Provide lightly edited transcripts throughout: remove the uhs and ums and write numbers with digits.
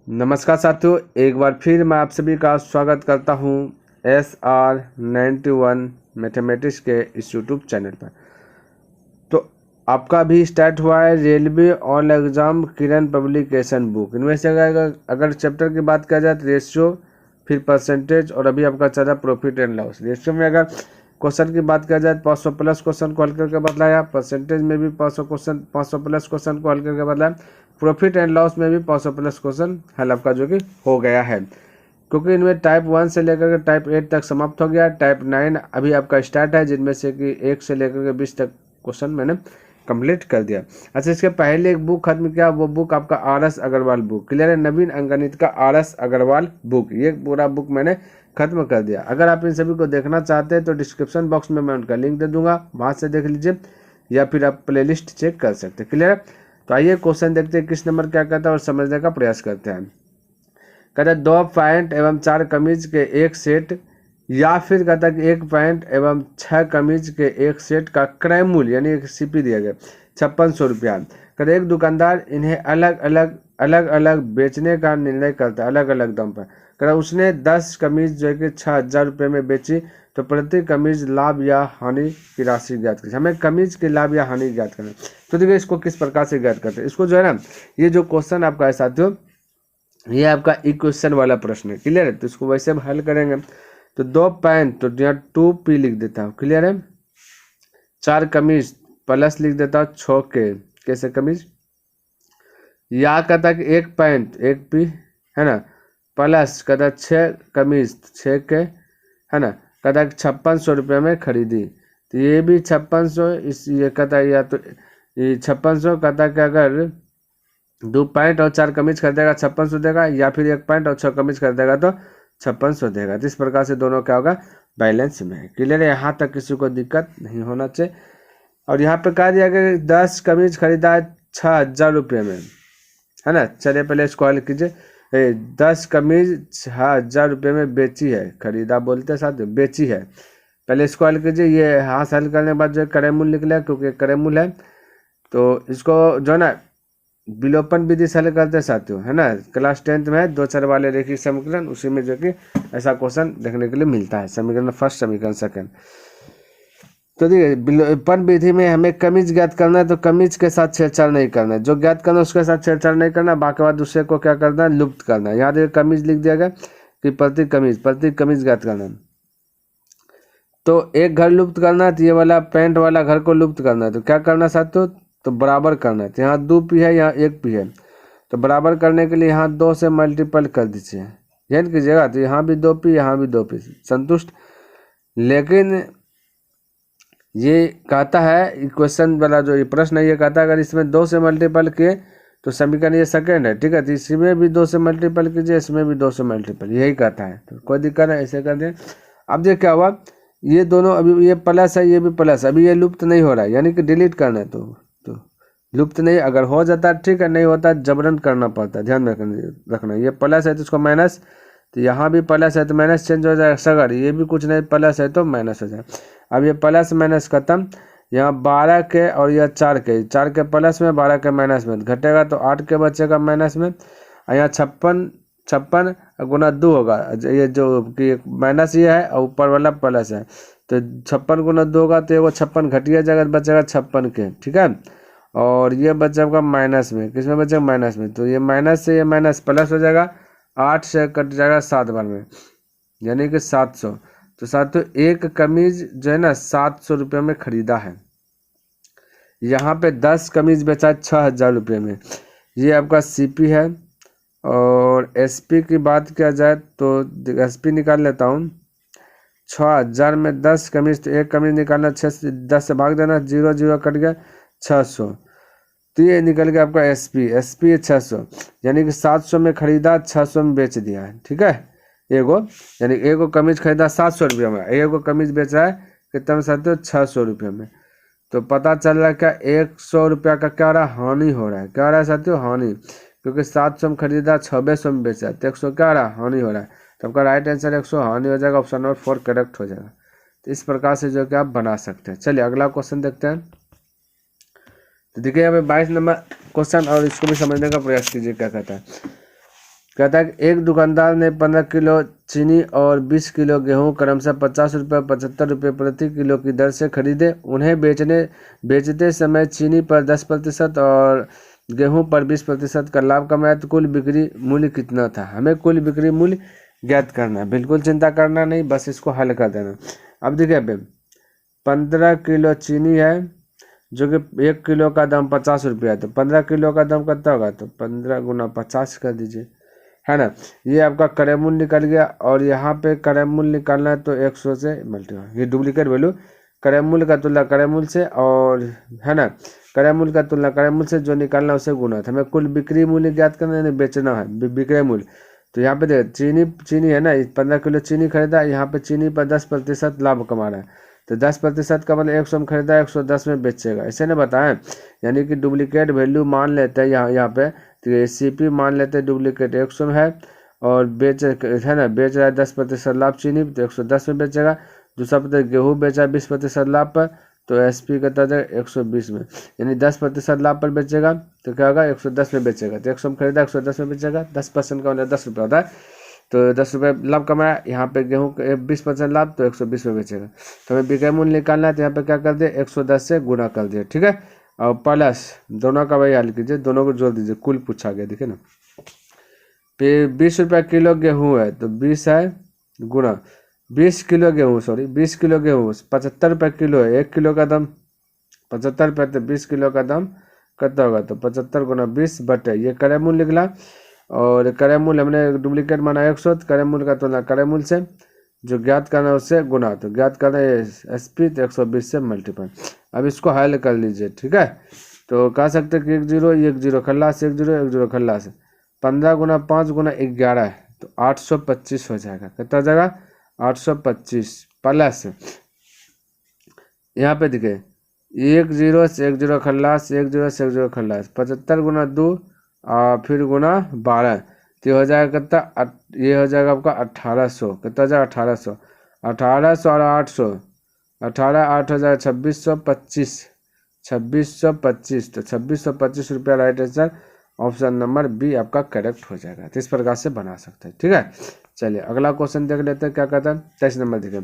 नमस्कार साथियों, एक बार फिर मैं आप सभी का स्वागत करता हूं SR91 मैथमेटिक्स के इस यूट्यूब चैनल पर। तो आपका भी स्टार्ट हुआ है रेलवे ऑल एग्जाम किरण पब्लिकेशन बुक। इनमें से अगर चैप्टर की बात किया जाए तो रेशियो, फिर परसेंटेज, और अभी आपका चल रहा प्रॉफिट एंड लॉस। रेशियो में अगर क्वेश्चन की बात किया जाए 500 प्लस क्वेश्चन को हल करके बदलाया, परसेंटेज में भी 500 प्लस क्वेश्चन को हल करके बदलाया, प्रॉफिट एंड लॉस में भी 500 प्लस क्वेश्चन हल आपका जो कि हो गया है। क्योंकि इनमें टाइप 1 से लेकर के टाइप 8 तक समाप्त हो गया, टाइप 9 अभी आपका स्टार्ट है, जिनमें से कि 1 से लेकर के 20 तक क्वेश्चन मैंने कंप्लीट कर दिया। अच्छा, इसके पहले एक बुक खत्म किया, वो बुक आपका RS अग्रवाल बुक, क्लियर है, नवीन अंकगणित का RS अग्रवाल बुक, ये पूरा बुक मैंने खत्म कर दिया। अगर आप इन सभी को देखना चाहते हैं तो डिस्क्रिप्शन बॉक्स में मैं उनका लिंक दे दूंगा, वहां से देख लीजिए, या फिर आप प्लेलिस्ट चेक कर सकते हैं। क्लियर है। तो आइए क्वेश्चन देखते हैं किस नंबर क्या कहता है और समझने का प्रयास करते हैं। कहता है 2 पैंट एवं 4 कमीज के एक सेट, या फिर कहता है कि 1 पैंट एवं 6 कमीज के एक सेट का क्रय मूल्य यानी एक CP दिया गया 5600 रुपया। कहते एक दुकानदार इन्हें अलग अलग बेचने का निर्णय करता है, अलग अलग दाम पर। कहता उसने 10 कमीज जो है कि 6000 रुपये में बेची, तो प्रति कमीज लाभ या हानि की राशि ज्ञात करें। हमें कमीज के लाभ या हानि ज्ञात करना। तो देखिए इसको किस प्रकार से ज्ञात करते हैं। इसको जो है ना, ये जो क्वेश्चन आपका है साथियों, ये आपका इक्वेशन वाला प्रश्न है। क्लियर है। तो इसको वैसे हम हल करेंगे। तो 2 पैंट, तो यहाँ 2P लिख देता हूँ। क्लियर है। 4 कमीज प्लस लिख देता हूँ 6 के कैसे कमीज, या कहता कि 1 पैंट 1P है ना, प्लस कहता 6 कमीज 6 के है ना, कहता 5600 रुपये में खरीदी। तो ये भी 5600, इस ये कहता है, या तो ये 5600 कहता कि अगर 2 पैंट और 4 कमीज खरीदेगा 5600 देगा, या फिर 1 पैंट और 6 कमीज खरीदेगा तो 5600 देगा। तो इस प्रकार से दोनों क्या होगा, बैलेंस में है। क्लियर है। यहाँ तक किसी को दिक्कत नहीं होना चाहिए। और यहाँ पे कहा दिया गया 10 कमीज खरीदा है 6000 रुपये में, है ना। चलिए पहले इसको हल कीजिए। 10 कमीज 6000 रुपये में बेची है, खरीदा बोलते साथ बेची है। पहले इसको हल कीजिए। ये हाथ हल करने के बाद जो क्रय मूल्य निकला, क्योंकि क्रय मूल्य है, तो इसको जो है ना विलोपन विधि से हल करते साथियों, है ना। क्लास 10th में 2 चर वाले रेखीय समीकरण, उसी में जो कि ऐसा क्वेश्चन देखने के लिए मिलता है। समीकरण फर्स्ट, समीकरण सेकंड। तो देखिए विलोपन विधि में हमें कमीज ज्ञात करना है, तो कमीज के साथ छेड़छाड़ नहीं करना है। जो ज्ञात करना है उसके साथ छेड़छाड़ नहीं करना, बाकी बाद दूसरे को क्या करना है, लुप्त करना है। यहाँ देखिए कमीज लिख दिया गया कि प्रति कमीज ज्ञात करना है। तो एक घर लुप्त करना है, तो ये वाला पैंट वाला घर को लुप्त करना है। तो क्या करना है साथियों, तो बराबर करना है। तो यहाँ 2P है, यहाँ 1P है, तो बराबर करने के लिए यहाँ 2 से मल्टीपल कर दीजिए, याद कीजिएगा। तो यहाँ भी 2P, यहाँ भी 2P, संतुष्ट। लेकिन ये कहता है इक्वेशन वाला जो ये प्रश्न है, ये कहता है अगर इसमें 2 से मल्टीपल किए तो समीकरण ये सेकंड है, ठीक है। तो इसमें भी 2 से मल्टीपल कीजिए, इसमें भी 2 से मल्टीपल, यही कहता है। तो कोई दिक्कत है, ऐसे कर दें। अब देखिए क्या हुआ, ये दोनों अभी ये प्लस है, ये भी प्लस, अभी ये लुप्त नहीं हो रहा है, यानी कि डिलीट करना है। तो लुप्त नहीं, अगर हो जाता है ठीक है, नहीं होता है जबरन करना पड़ता है, ध्यान रखना। ये प्लस है तो इसको माइनस, तो यहाँ भी प्लस है तो माइनस चेंज हो जाएगा सगर, ये भी कुछ नहीं, प्लस है तो माइनस हो जाएगा। अब ये प्लस माइनस खत्म, यहाँ 12 के और यह 4 के प्लस में 12 के माइनस में घटेगा, तो 8 के बचेगा माइनस में। और यहाँ 56 गुना 2 होगा, ये जो कि माइनस ये है और ऊपर वाला प्लस है, तो 56 गुना 2 होगा, तो वो 56 घटिया जगह बचेगा 56 के, ठीक है। और ये बचेगा माइनस में, किस में बचेगा, माइनस में। तो ये माइनस से ये माइनस प्लस हो जाएगा, 8 से कट जाएगा 7 बार में, यानी कि 700। तो साथियों एक कमीज जो है ना 700 रुपये में खरीदा है। यहाँ पे 10 कमीज बेचा है 6000 रुपये में, ये आपका CP है। और SP की बात किया जाए तो SP निकाल लेता हूँ। 6000 में 10 कमीज, तो एक कमीज निकालना, 10 से भाग देना, 0 0 कट गया 600, तो ये निकल गया आपका SP है 600, यानी कि 700 में खरीदा 600 में बेच दिया है, ठीक है। एगो यानी एगो कमीज खरीदा 700 रुपये में, एगो कमीज बेच रहा है कितना में साथियों, 600 रुपये में। तो पता चल रहा है क्या, 100 रुपया का क्या हो रहा है, हानि हो रहा है। क्या हो रहा है साथियों, हानि, क्योंकि 700 में खरीदा 600 में बेचा है, तो 100 क्या हो रहा है, हानि हो रहा है। तो आपका राइट आंसर 100 हानि हो जाएगा, ऑप्शन नंबर 4 करेक्ट हो जाएगा। तो इस प्रकार से जो कि आप बना सकते हैं। चलिए अगला क्वेश्चन देखते हैं। तो देखिए यहाँ पे 22 नंबर क्वेश्चन, और इसको भी समझने का प्रयास कीजिए क्या कहता है। कहता है कि एक दुकानदार ने 15 किलो चीनी और 20 किलो गेहूं क्रमशः 50 रुपये 75 रुपये प्रति किलो की दर से खरीदे। उन्हें बेचते समय चीनी पर 10% और गेहूं पर 20% का लाभ कमाया तो कुल बिक्री मूल्य कितना था। हमें कुल बिक्री मूल्य ज्ञात करना है, बिल्कुल चिंता करना नहीं, बस इसको हल कर देना। अब देखिए 15 किलो चीनी है जो कि 1 किलो का दाम 50 रुपया है, तो 15 किलो का दाम कितना होगा, तो 15 गुना 50 कर दीजिए, है ना। ये आपका क्रय मूल्य निकल गया और यहाँ पे क्रय मूल्य निकालना है तो 100 से मल्टीप्लाई, ये डुप्लीकेट वैल्यू क्रय मूल्य का तुलना क्रय मूल्य से, और है ना क्रय मूल्य का तुलना क्रय मूल्य से जो निकालना है उसे गुना है। हमें कुल बिक्री मूल्य ज्ञात करना है, बेचना है विक्रय मूल्य। तो यहाँ पे देखिए चीनी है ना, 15 किलो चीनी खरीदा, यहाँ पे चीनी पर 10% लाभ कमा रहा है, तो 10% का मतलब 100 में खरीदा 110 में बेचेगा, ऐसे ना बताएं। यानी कि डुप्लीकेट वैल्यू मान लेते हैं यहाँ पे, तो ये CP मान लेते हैं डुप्लीकेट 100 में है और बेच है ना, बेच रहा है 10% लाभ चीनी, तो 110 में बेचेगा। दूसरा पता गेहूँ बेचा 20% लाभ पर, तो SP कहता है 120 में, यानी 10% लाभ पर बेचेगा तो क्या होगा 110 में बेचेगा, तो 100 में खरीदा 110 में बेचेगा। 10% का मतलब 10 रुपये होता है, तो 10 रुपये लाभ कमाया। यहाँ पे गेहूँ 20% लाभ, तो 120 में बेचेगा। तो हमें विक्रय मूल्य निकालना है, तो यहाँ पे क्या कर दिए 110 से गुना कर दिए, ठीक है। और प्लस दोनों का वही हल कीजिए, दोनों को जोड़ दीजिए, कुल पूछा गया, देखिए ना। फिर 20 रुपये किलो गेहूँ है, तो 20 है गुना 20 किलो गेहूँ, 20 किलो गेहूँ 75 रुपये किलो है, 1 किलो का दाम 75 रुपये, तो 20 किलो का दाम कितना होगा, तो 75 गुना 20 बटे ये क्रय मूल्य निकला। और क्रय मूल्य हमने डुप्लीकेट माना 100, क्रय मूल्य का तुलना क्रय मूल्य से, जो ज्ञात करना है उससे गुना, तो ज्ञात करना है SP, तो 120 से मल्टीप्लाई। अब इसको हल कर लीजिए, ठीक है। तो कह सकते हैं कि 1 0 खल्लास 1 0 खल्लास 15 गुना 5 गुना 11 है, तो 825 हो जाएगा। कितना हो जाएगा 825 प्लस यहाँ पे दिखे 1 0 से 1 0 खल्लास 1 0 से 1 0 खल्लास 75 गुना 2 और फिर गुना 12, तो हो जाएगा कितना, ये हो जाएगा आपका 1800। कितना हो जाएगा 1800, 1800 और 800, 18 8 हो जाएगा 2625, 2625, तो 2625 रुपया right answer option number B आपका करेक्ट हो जाएगा। तो इस प्रकार से बना सकते हैं, ठीक है। चलिए अगला क्वेश्चन देख लेते हैं क्या कहता है। 23 नंबर देखिए,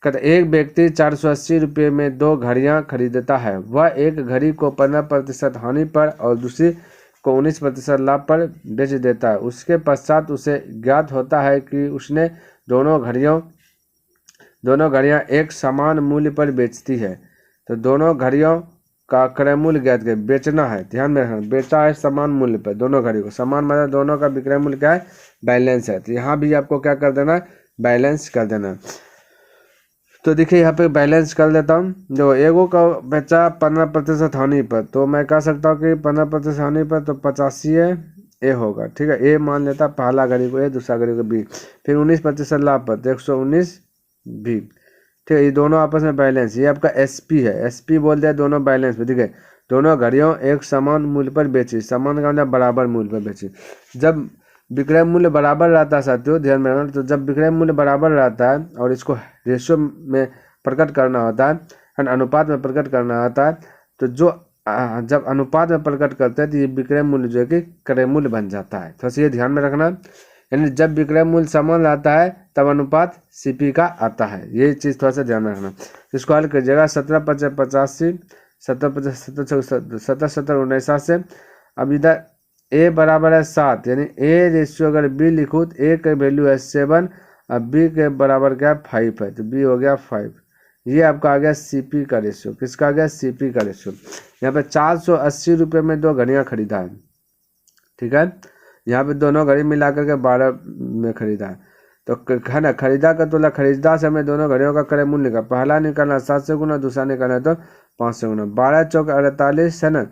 कहता एक व्यक्ति 480 रुपये में 2 घड़ियां खरीदता है। वह एक घड़ी को 15% हानि पर और दूसरी को 19% लाभ पर बेच देता है। उसके पश्चात उसे ज्ञात होता है कि उसने दोनों घड़ियां एक समान मूल्य पर बेचती है। तो दोनों घड़ियों का क्रय मूल्य ज्ञात कर, बेचना है, ध्यान में रखना, बेचा है समान मूल्य पर, दोनों घड़ी को समान मतलब दोनों का विक्रय मूल्य क्या है, बैलेंस है। तो यहाँ भी आपको क्या कर देना है, बैलेंस कर देना है। तो देखिए यहाँ पे बैलेंस कर लेता हूँ। जो एगो का बेचा 15% हानि पर, तो मैं कह सकता हूँ कि 15% हानि पर तो 85 ए होगा, ठीक है। ए मान लेता पहला घड़ी को ए, दूसरा घड़ी को B, फिर 19% लाभ पर, तो 119 B, ठीक है। ये दोनों आपस में बैलेंस, ये आपका SP है, SP बोल दिया दोनों बैलेंस में, ठीक है। दोनों घड़ियों एक समान मूल्य पर बेची, समान का मतलब बराबर मूल्य पर बेची। जब विक्रय मूल्य बराबर रहता है साथियों, ध्यान में रखना, तो जब विक्रय मूल्य बराबर रहता है और इसको रेशियो में प्रकट करना होता है, अनुपात में प्रकट करना होता है, तो जो जब अनुपात में प्रकट करते हैं तो ये विक्रय मूल्य जो है कि क्रय मूल्य बन जाता है। तो ये ध्यान में रखना, यानी जब विक्रय मूल्य समान रहता है तब अनुपात CP का आता है, ये चीज़ थोड़ा सा ध्यान में रखना। इसको हल कीजिएगा 17 5 85, 17 70 70 79। अब इधर A बराबर है 7, यानी A रेशियो अगर B लिखूँ तो A का वैल्यू है 7 और B के बराबर क्या 5 है, तो B हो गया 5। ये आपका आ गया CP का रेशियो, किसका आ गया CP का रेशियो। यहाँ पे 480 रुपये में 2 घड़ियाँ खरीदा है, ठीक है। यहाँ पे दोनों घड़ी मिलाकर के 12 में खरीदा है, तो है ना, खरीदा का तोला खरीदा से हमें दोनों घड़ियों का क्रय मूल्य निकाल, पहला निकालना 7 से गुना, दूसरा निकालना तो 5 से गुना। 12 चौक 48 है ना,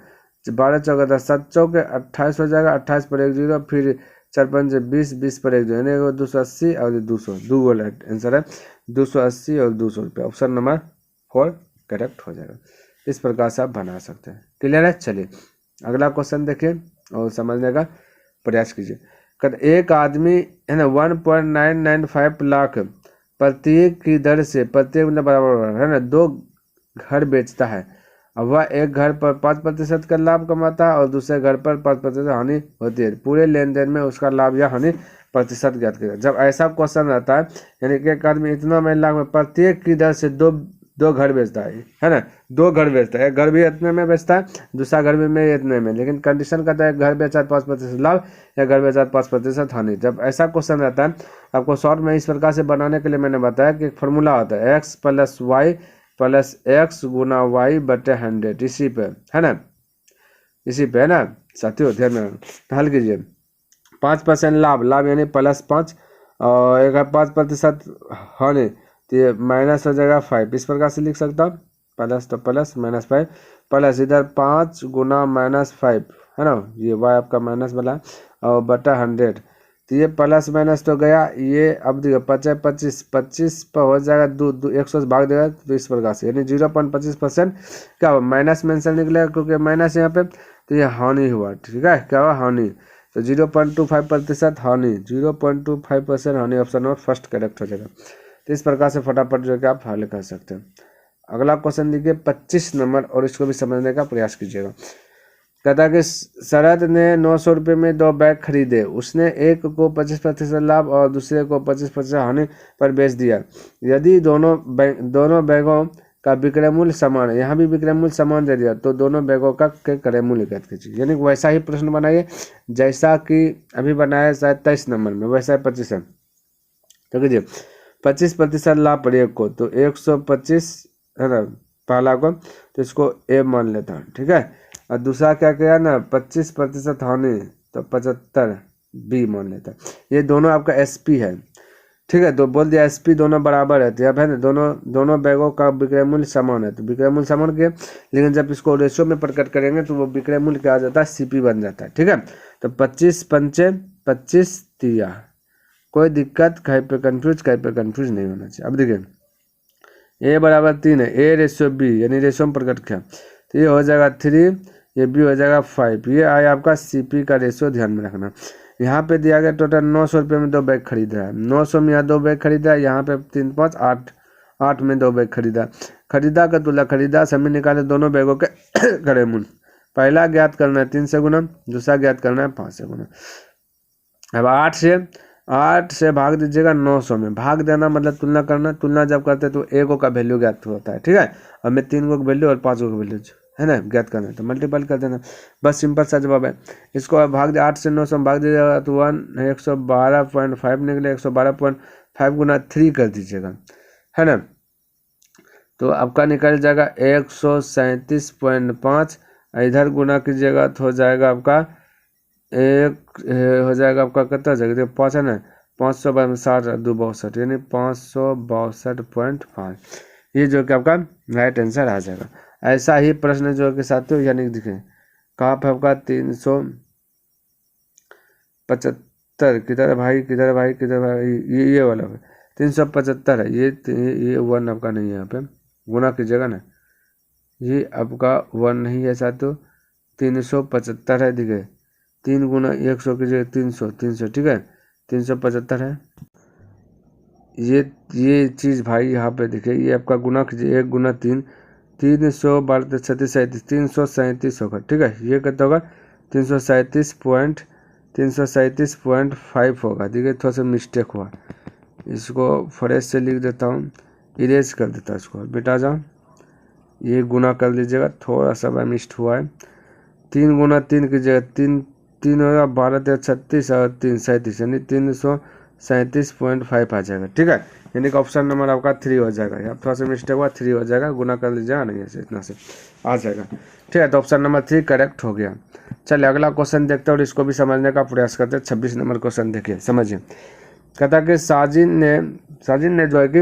12 चौक 7 चौक 28 हो जाएगा, 28 पर 1 0, फिर 4 5 20, 20 पर 1 0, यानी 280 और 200, दो गोल आंसर है 280 और 200 रुपये, ऑप्शन नंबर 4 करेक्ट हो जाएगा। इस प्रकार से आप बना सकते हैं, क्लियर है। चलिए अगला क्वेश्चन देखिए और समझने का प्रयास कीजिए। एक आदमी है ना 1.995 लाख प्रत्येक की दर से, प्रत्येक मतलब बराबर है ना, 2 घर बेचता है अब वह एक घर पर 5% का लाभ कमाता है और दूसरे घर पर 5% हानि होती है। पूरे लेन देन में उसका लाभ या हानि प्रतिशत ज्ञात करेगा। जब ऐसा क्वेश्चन रहता है, यानी कि एक आदमी इतना महीने लाख में प्रत्येक की दर से दो घर बेचता है ना, 2 घर बेचता है, एक घर भी इतने में बेचता है, दूसरा घर भी में इतने में, लेकिन कंडीशन कहता है घर बेचा 5% लाभ या घर बेचा 5% हानि। जब ऐसा क्वेश्चन रहता है, आपको शॉर्ट में इस प्रकार से बनाने के लिए मैंने बताया कि एक फॉर्मूला होता है x + y + x गुना y बटे 100, इसी पे है ना, इसी पे है ना साथियों, ध्यान में हल कीजिए। 5% लाभ यानी +5 और एक 5% हानि, तो ये माइनस हो जाएगा 5, इस प्रकार से लिख सकता हूँ, प्लस तो प्लस -5 प्लस इधर 5 गुना -5 है ना, ये y आपका माइनस वाला और बटा 100, तो ये प्लस माइनस तो गया, ये अब देखो 25 पर हो जाएगा 100 से भाग देगा, तो इस प्रकार से यानी 0.25% क्या माइनस मेंशन निकलेगा, क्योंकि माइनस यहाँ पे, तो ये हानि हुआ, ठीक है, क्या हुआ हानि, तो 0.25% हानि, 0.25% हानि, ऑप्शन नंबर फर्स्ट करेक्ट हो जाएगा। तो इस प्रकार से फटाफट जो है कि आप हल कर सकते हैं। अगला क्वेश्चन देखिए 25 नंबर, और इसको भी समझने का प्रयास कीजिएगा। कहता है कि शरद ने 900 रुपये में 2 बैग खरीदे, उसने एक को 25% लाभ और दूसरे को 25% हानि पर बेच दिया। यदि दोनों बैगों का विक्रय मूल्य समान है, यहाँ भी विक्रय मूल्य समान दे दिया, तो दोनों बैगों का क्रय मूल्य ज्ञात कीजिए। यानी वैसा ही प्रश्न बनाइए जैसा कि अभी बनाया शायद 23 नंबर में, वैसा ही 25 है। तो कीजिए 25% लाभ पर एक को, तो 125 है ना पहला को, तो इसको ए मान लेता हूँ, ठीक है, और दूसरा क्या किया ना 25% हानि, तो 75 बी मान लेता है। ये दोनों आपका एसपी है, ठीक है, तो बोल दिया एसपी दोनों बराबर है, तो अब है ना दोनों बैगों का विक्रय मूल्य समान है, तो विक्रय मूल्य समान के, लेकिन जब इसको रेशियो में प्रकट करेंगे तो वो विक्रय मूल्य क्या आ जाता है, सीपी बन जाता है, ठीक है। तो 25 पंचे 25 तिया, कोई दिक्कत कहीं पे कंफ्यूज नहीं होना चाहिए। अब देखिए ए बराबर 3 है, ए रेशियो बी यानी रेशियो में प्रकट किया, तो ये हो जाएगा 3, ये बी हो जाएगा 5, ये आया आपका सीपी का रेशियो, ध्यान में रखना। यहाँ पे दिया गया टोटल 900 रुपये में 2 बैग खरीदा है, 900 में यहाँ 2 बैग खरीदा है, यहाँ पे 3 5 8 में 2 बैग खरीदा का तुला खरीदा, समय निकाले दोनों बैगों के क्रय मूल्य। पहला ज्ञात करना है 3 से गुना, दूसरा ज्ञात करना है 5 से गुना। अब 8 से भाग दीजिएगा 900 में, भाग देना मतलब तुलना करना, तुलना जब करते हैं तो एगो का वैल्यू ज्ञात होता है, ठीक है, और मैं 3 गो का वैल्यू और 5 गो का वैल्यू है ना ज्ञात करना है, तो मल्टीपल कर देना, बस सिंपल सा जवाब है। इसको भाग दे 8 से 900 में भाग दीजिएगा तो 112.5 निकले, 112.5 गुना 3 कर दीजिएगा, है ना, तो आपका निकल जाएगा 137.5, इधर गुना कीजिएगा तो हो जाएगा आपका हो जाएगा आपका कितना जाएगा, 5 है ना, 562 2 62 यानी 562.5, ये जो कि आपका राइट आंसर आ जाएगा। ऐसा ही प्रश्न जो कि साथियों यानी दिखे कहाँ पे आपका 375 किधर भाई ये वाला 375 है, ये 1 आपका नहीं है, यहाँ पे गुना कीजिएगा ना, ये आपका 1 नहीं है साथियों, 375 है, दिखे 3 गुना 100 कीजिए 300, ठीक है, 375 है। ये चीज़ भाई यहाँ पे देखिए, ये आपका गुना कीजिए 1 गुना 3, 312 337 होगा, ठीक है, ये कितना होगा 337.5 होगा। देखिए थोड़ा सा मिस्टेक हुआ, इसको फ्रेश से लिख देता हूँ, इरेज कर देता हूँ, इसको बेटा जाओ, ये गुना कर लीजिएगा, थोड़ा सा मिस्ट हुआ है, 3 गुना 3 कीजिएगा 3 होगा 12 36 और 3 37 यानी 337.5 आ जाएगा, ठीक है, यानी कि ऑप्शन नंबर आपका 3 हो जाएगा, यहाँ थोड़ा सा मिस्टेक हुआ 3 हो जाएगा, गुना कर लीजिएगा नहीं ऐसे इतना से आ जाएगा, ठीक है, तो ऑप्शन नंबर 3 करेक्ट हो गया। चलिए अगला क्वेश्चन देखते हैं और इसको भी समझने का प्रयास करते हैं। 26 नंबर क्वेश्चन देखिए, समझिए। कहता कि साजिन ने जो है कि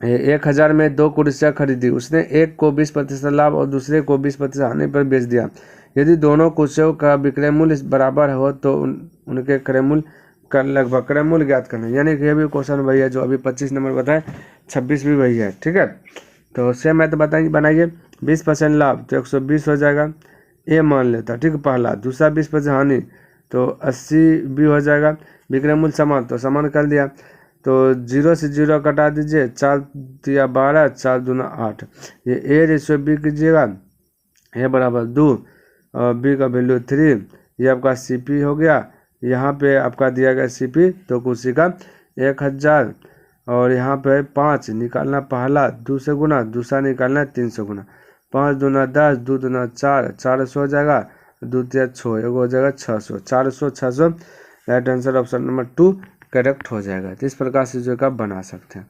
1000 में 2 कुर्सियाँ खरीदी, उसने एक को 20% लाभ और दूसरे को 20% हानि पर बेच दिया। यदि दोनों कुर्सियों का विक्रय मूल्य बराबर हो तो उनके क्रय मूल्य का लगभग क्रय मूल्य ज्ञात करना, यानी कि ये भी क्वेश्चन वही है जो अभी 25 नंबर बताए, 26 भी वही है, ठीक है। तो सेम है तो बनाइए 20% लाभ तो 120 हो जाएगा, ए मान लेता, ठीक है, पहला, दूसरा 20% हानि तो 80 भी हो जाएगा, विक्रय मूल्य समान तो समान कर दिया, तो 0 से 0 कटा दीजिए, 4 दिया 12, 4 दूना 8। ये A/B कीजिएगा, A बराबर 2 और B का वैल्यू 3। ये आपका CP हो गया। यहाँ पे आपका दिया गया CP, तो कुर्सी का 1000 और यहाँ पे 5 निकालना पहला 2 से गुना, दूसरा निकालना 3 से गुना। 5 दूना 10, 2 दूना 4, 400 हो जाएगा, 2 तिया 6, एगो हो जाएगा 600, 400 600। Right answer option number 2 correct हो जाएगा। तो इस प्रकार से जो का बना सकते हैं।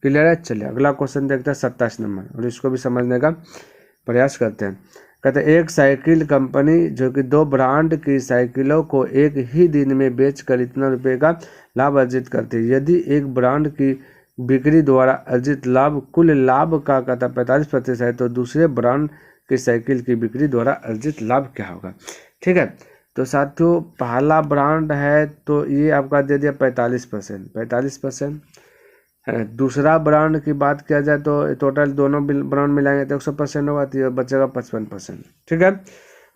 क्लियर है। चलिए अगला क्वेश्चन देखते हैं 27 नंबर, और इसको भी समझने का प्रयास करते हैं। कहते हैं एक साइकिल कंपनी जो कि 2 ब्रांड की साइकिलों को एक ही दिन में बेचकर इतना रुपए का लाभ अर्जित करती है। यदि एक ब्रांड की बिक्री द्वारा अर्जित लाभ कुल लाभ का कहता 45% है, तो दूसरे ब्रांड की साइकिल की बिक्री द्वारा अर्जित लाभ क्या होगा। ठीक है, तो साथियों पहला ब्रांड है तो ये आपका दे दिया 45%। दूसरा ब्रांड की बात किया जाए तो टोटल दोनों ब्रांड मिलाएंगे तो 100% होगा, तो बचेगा 55%। ठीक है,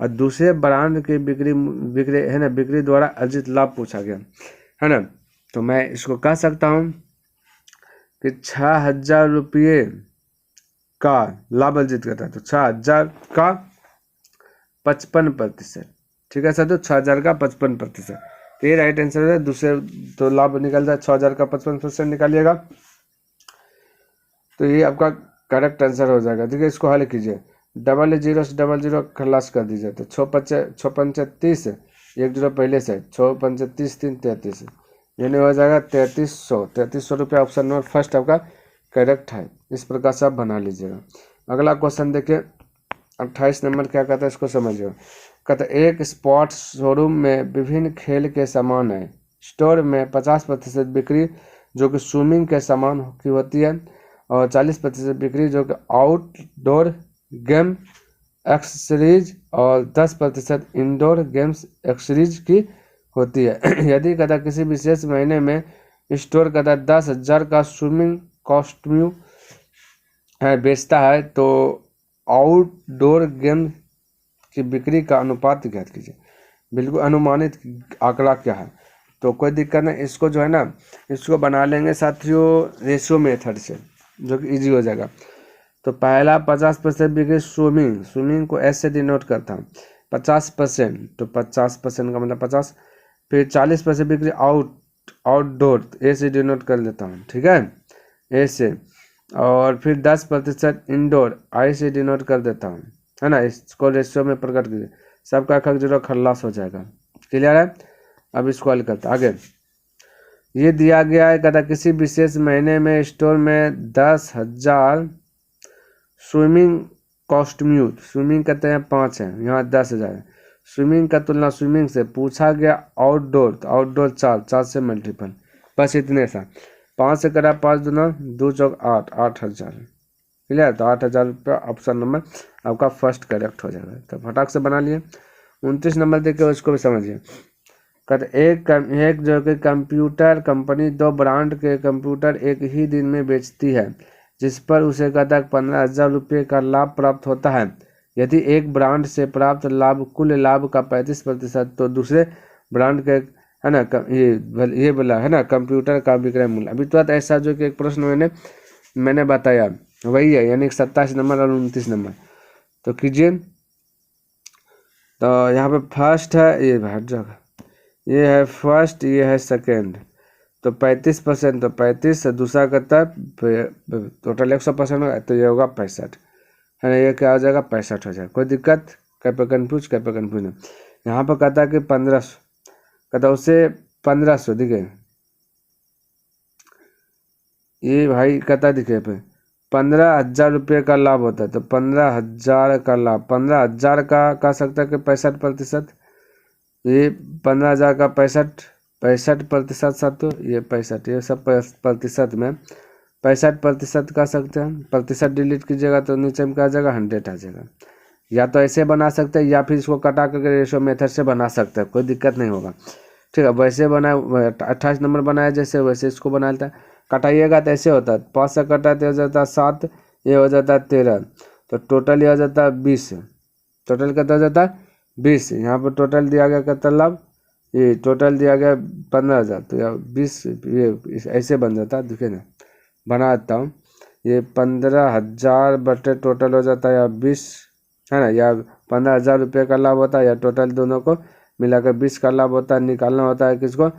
और दूसरे ब्रांड की बिक्री है ना, बिक्री द्वारा अर्जित लाभ पूछा गया है ना, तो मैं इसको कह सकता हूँ कि 6000 रुपये का लाभ अर्जित करता है, तो 6000 का 55%। ठीक है साथियों, 6000 का 55%, तो ये राइट आंसर है। दूसरे तो लाभ निकल जाए 6000 का 55% निकालिएगा, तो ये आपका करेक्ट आंसर हो जाएगा। देखिए इसको हल कीजिए, 00 से 00 खलास कर दीजिए, तो 6 5 30, 1 0 पहले से 6 5 30 3 33, यानी हो जाएगा 3300 रुपये। ऑप्शन नंबर फर्स्ट आपका करेक्ट है। इस प्रकार से आप बना लीजिएगा। अगला क्वेश्चन देखिए 28 नंबर क्या कहता है, इसको समझिए। कहता है एक स्पोर्ट्स शोरूम में विभिन्न खेल के सामान है। स्टोर में 50% बिक्री जो कि स्विमिंग के सामान की होती है, और 40% बिक्री जो कि आउटडोर गेम एक्सेसरीज और 10% इंडोर गेम्स एक्सेसरीज की होती है। यदि कहता किसी विशेष महीने में स्टोर कहता 10,000 का स्विमिंग कॉस्ट्यूम है बेचता है, तो आउटडोर गेम की बिक्री का अनुपात ज्ञात कीजिए। बिल्कुल अनुमानित आंकड़ा क्या है, तो कोई दिक्कत नहीं, इसको जो है ना इसको बना लेंगे साथियों रेशियो मेथड से, जो कि इजी हो जाएगा। तो पहला 50% बिक्री स्विमिंग को एस से डिनोट करता हूँ 50%, तो 50% का मतलब 50। फिर 40% बिक्री आउटडोर ए से डिनोट कर लेता हूँ, ठीक है, ए से। और फिर 10% इंडोर आई से डिनोट कर देता हूँ, है ना, इसको रेशियो में प्रकट कीजिए। सबका खक 0 खल्लास हो जाएगा। क्लियर है। अब इसको हल करते आगे। ये दिया गया है कहता किसी विशेष महीने में स्टोर में 10,000 स्विमिंग कॉस्ट्यूम, स्विमिंग कहते हैं 5 है, यहाँ 10,000। स्विमिंग का तुलना स्विमिंग से पूछा गया आउटडोर, तो आउटडोर 4 से मल्टीपल, बस इतने सा। 5 से करा 5 दूना 2 चौक 8, 8000। क्लियर, तो 8000 रुपया ऑप्शन नंबर आपका फर्स्ट करेक्ट हो जाएगा। तो फटाक से बना लिए। 29 नंबर देखिए, उसको भी समझिए। कहते एक जो कि कंप्यूटर कंपनी 2 ब्रांड के कंप्यूटर एक ही दिन में बेचती है, जिस पर उसे कहता 15,000 रुपये का लाभ प्राप्त होता है। यदि एक ब्रांड से प्राप्त लाभ कुल लाभ का 35%, तो दूसरे ब्रांड के है ना ये बोला है ना कंप्यूटर का विक्रय मूल्य। अभी तो ऐसा जो कि एक प्रश्न मैंने बताया वही है, यानी 27 नंबर और 29 नंबर। तो कीजिए, तो यहाँ पे फर्स्ट है, ये हट जगह, ये है फर्स्ट, ये है सेकेंड, तो 35%, तो 35 से दूसरा करता है टोटल 100% होगा, तो ये होगा 65, है ना, ये क्या हो जाएगा 65 हो जाएगा। कोई दिक्कत, कहीं पे कन्फ्यूज नहीं। यहाँ पर कहता है कि 1500, कहता उसे 1500 दिखे, ये भाई कहता दिखे पे 15,000 रुपये का लाभ होता है, तो 15,000 का लाभ, 15,000 का कह सकता है कि 65%, ये 15,000 का 65% साथ, ये 65, ये सब प्रतिशत में 65% कह सकते हैं। प्रतिशत डिलीट कीजिएगा तो नीचे में क्या आ जाएगा 100 आ जाएगा। या तो ऐसे बना सकते हैं या फिर इसको कटा करके रेशो मेथड से बना सकते हैं, कोई दिक्कत नहीं होगा। ठीक है, वैसे बनाए 28 नंबर बनाया जैसे वैसे इसको बना लेता है। कटाइएगा तो ऐसे होता है, 5 से कटा तो हो जाता है 7, ये हो जाता है 13, तो टोटल ये हो जाता है 20। टोटल कितना हो जाता है 20। यहाँ पर टोटल दिया गया कितना लाभ ये टोटल दिया गया 15,000, तो या 20 ये ऐसे बन जाता है, देखिए ना बना देता हूँ। ये 15,000 बटे टोटल हो जाता है या 20 है ना, या 15,000 रुपये का लाभ होता है, या टोटल दोनों को मिलाकर 20 का लाभ होता है। निकालना होता है किसको,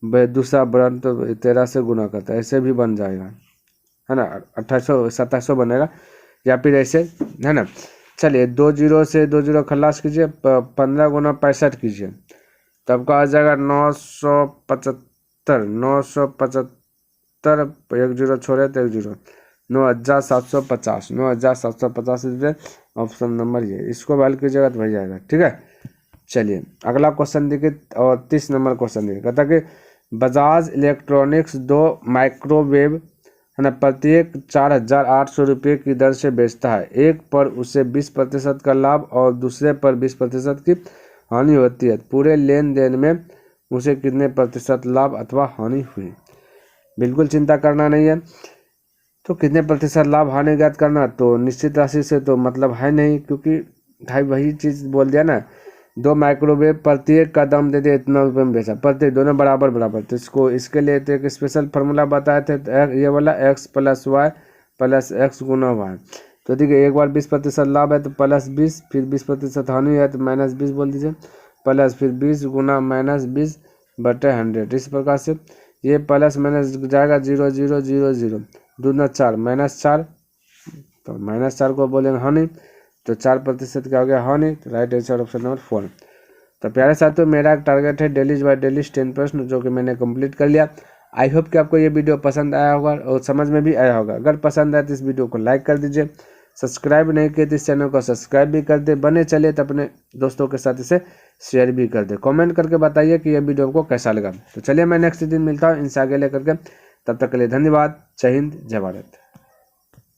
दूसरा ब्रांड, तो 13 से गुना करता है, ऐसे भी बन जाएगा है ना, 2800 बनेगा, या फिर ऐसे है ना। चलिए 2 जीरो से 2 जीरो खलास कीजिए, 15 गुना 65 कीजिए, तब का आ जाएगा 975, 975, एक जीरो छोड़े तो एक जीरो, 9,750, 9,750 रुपये। ऑप्शन नंबर ये, इसको वैल्यू कीजिएगा तो वही आएगा, ठीक है। चलिए अगला क्वेश्चन देखिए, और 30 नंबर क्वेश्चन देखिए, कहता कि बजाज इलेक्ट्रॉनिक्स 2 माइक्रोवेव है ना प्रत्येक 4,800 रुपये की दर से बेचता है। एक पर उसे 20% का लाभ और दूसरे पर 20% की हानि होती है। पूरे लेन देन में उसे कितने प्रतिशत लाभ अथवा हानि हुई। बिल्कुल चिंता करना नहीं है। तो कितने प्रतिशत लाभ हानि ज्ञात करना, तो निश्चित राशि से तो मतलब है नहीं, क्योंकि भाई वही चीज़ बोल दिया ना, 2 माइक्रोवेव प्रत्येक का दाम दे दिया इतना रुपये में बेचा, प्रत्येक दोनों बराबर बराबर। तो इसके लिए तो एक स्पेशल फार्मूला बताए थे, ये वाला x + y + x गुना वाई। तो देखिए एक बार 20% लाभ है तो +20, फिर 20% हानि है तो -20 बोल दीजिए, प्लस फिर 20 गुना -20 बटे 100। इस प्रकार से ये प्लस माइनस जाएगा 0 0 0 0, दूना 4 -4, तो -4 को बोलेंगे हानि, तो 4% क्या हो गया हानि। तो राइट आंसर ऑप्शन नंबर 4। तो प्यारे साथियों, मेरा एक टारगेट है डेलीज बाय डेलीज 10 प्रश्न, जो कि मैंने कंप्लीट कर लिया। आई होप कि आपको ये वीडियो पसंद आया होगा और समझ में भी आया होगा। अगर पसंद आए तो इस वीडियो को लाइक कर दीजिए, सब्सक्राइब नहीं किए तो इस चैनल को सब्सक्राइब भी कर दे। बने चलिए तो अपने दोस्तों के साथ इसे शेयर भी कर दे। कमेंट करके बताइए कि यह वीडियो आपको कैसा लगा। तो चलिए मैं नेक्स्ट दिन मिलता हूँ इनसे आगे लेकर के, तब तक के लिए धन्यवाद। जय हिंद, जय भारत।